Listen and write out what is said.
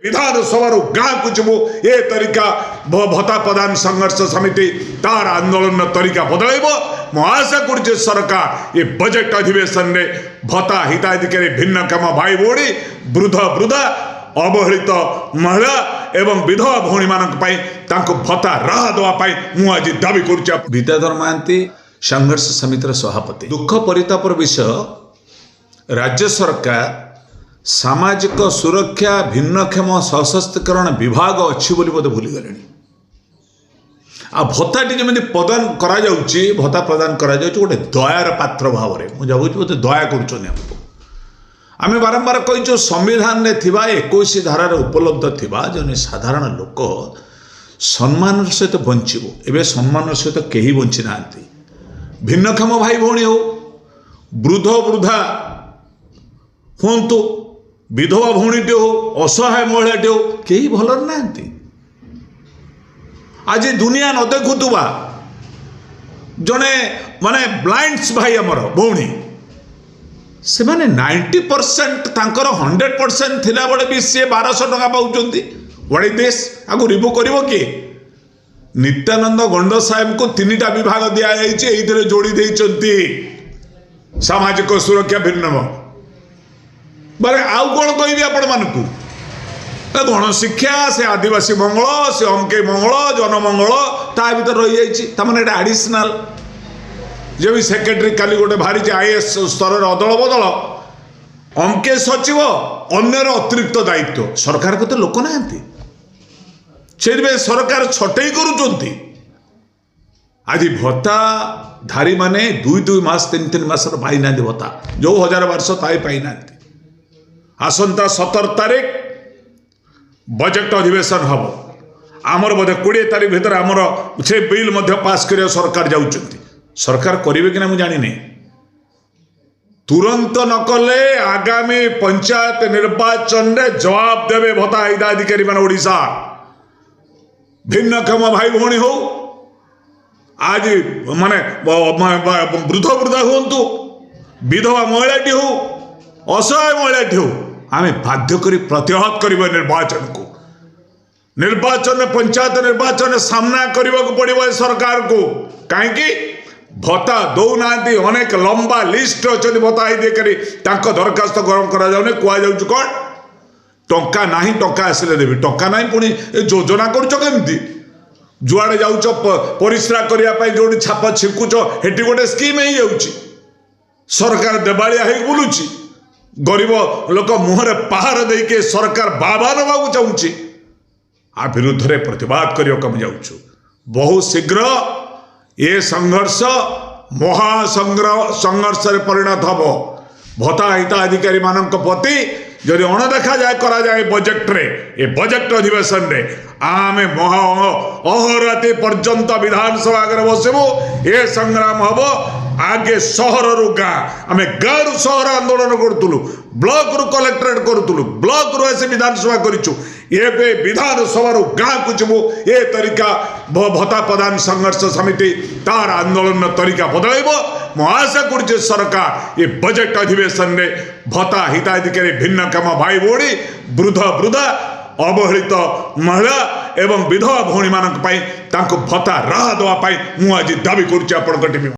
विधानसभा गाँ को जीवु ए तरीका भत्ता प्रदान संघर्ष समिति तार आंदोलन तरीका बदल मु आशा कर सरकार ये बजेट अधिवेशन में भत्ता हिताधिकारी भिन्नक्षम भाई भौणी वृद्ध वृद्धा अवहेलित महिला एवं विधवा भौणी मानक भत्ता राह देवाई मुझे दावी कर विद्याधर महांती संघर्ष समितिर सभापति दुख परितापर विषय राज्य सरकार सामाजिक सुरक्षा भिन्नक्षम सशक्तिकरण विभाग अच्छी बोली बोधे भूलीगले आ भत्ता टी प्रदान भत्ता प्रदान गोटे दयार पात्र भाव में मुझे बोधे दया कर आम बारंबार कही संविधान में 21 धारार उपलब्ध थिबा जने साधारण लोक सम्मान सहित बंचबो एबे सम्मान सहित कहीं बंची ना भिन्नक्षम भाई भौणी हो वृद्ध वृद्धा हूँ विधवा भौणीटे हो असहाय महिलाटे हो कहीं भल ना आज दुनिया न देखुवा जड़े माने ब्लाइंड्स भाई आमर भौणी से माने 90% तांकर 100% थिला बड़े भी सी 1200 टका पाउचंती व्हाट इज दिस आगु रिमूव करिवो के नित्यानंद गंड साहेब को 3टा विभाग दिया जाइए एइथरे जोड़ी देइचंती सामाजिक सुरक्षा भिन्नम बारे आउ कौन कहबी आपण मानकू गण शिक्षा से आदिवासी मंगल से अंके मंगल जनमंगल ता भीतर रही जाइए तामाने एडिशनल जे भी सेक्रेटरी काली गोटे बाहरी आईएएस स्तर अदल बदल अंके सचिव अन्यर अतिरिक्त दायित्व सरकार को तो लोक ना सरकार छटई करुँच आज भत्ता धारी माने 2 मास 3 मास पाई ना भत्ता जो 1012 ताई पाई ना आसंता 17 तारीख बजेट अधिवेशन हम आमर बोधे 20 तारीख भीतर आमर से बिल पास कर सरकार जाऊँच सरकार करेंगे कि ना मुझे जानी तुरंत न कले आगामी पंचायत निर्वाचन में जवाब देवे भत्ता हिताधिकारी मान ओडिशा भिन्नक्षम भाई भौणी हो आज माने वृद्ध वृद्धा हूँ विधवा महिलाटी हो असहाय महिलाटी हो आम बाध्य करी प्रत्याहत कर निर्वाचन को निर्वाचन में पंचायत निर्वाचन में सामना करने को पड़ो सरकार को कहीं भत्ता दौना अनेक लंबा लिस्ट अच्छे भत्ता ही दरखास्त ग्रहण कर कौन टंका ना टंका आसिले देवी टंका ना पुणी योजना करुँच जुआड़े जाऊच परिश्रा करने जो छाप छिकुच हेटी गोटे स्कीम हो सरकार देवालिया हो बुलूची गरीब लोक मुहरे पहाड़ देके सरकार बाबा नवा चाहूँगी आ विरुद्ध में प्रतिवाद करने जाऊँ बहुत शीघ्र ये संघर्ष महासंघर्ष परिणत हम भत्ता हिताधिकारी मान प्रति जदि अणदेखा जाए करा जाए बजेट रे ये बजेट अधिवेशन रे आम महा अहोराति पर्यंत विधानसभा आगे बसबू ये संग्राम हम आगे सहर रु गाँ आम गाँ रु सहर आंदोलन करूँ ब्लॉक रु कलेक्टरेट करूँ ब्लॉक रु ऐसे विधानसभा करूँ ये विधानसभा गाँ को जीवु ए तरीका भत्ता प्रदान संघर्ष समिति तार आंदोलन तरीका बदल मु आशा कर सरकार ये बजेट अधिवेशन में भत्ता हिताधिकारी भिन्नक्षम भाई भौणी वृद्ध वृद्धा अवहेलित महिला एवं विधवा भौणी मानक भत्ता राह देवाई मुझे दावी कर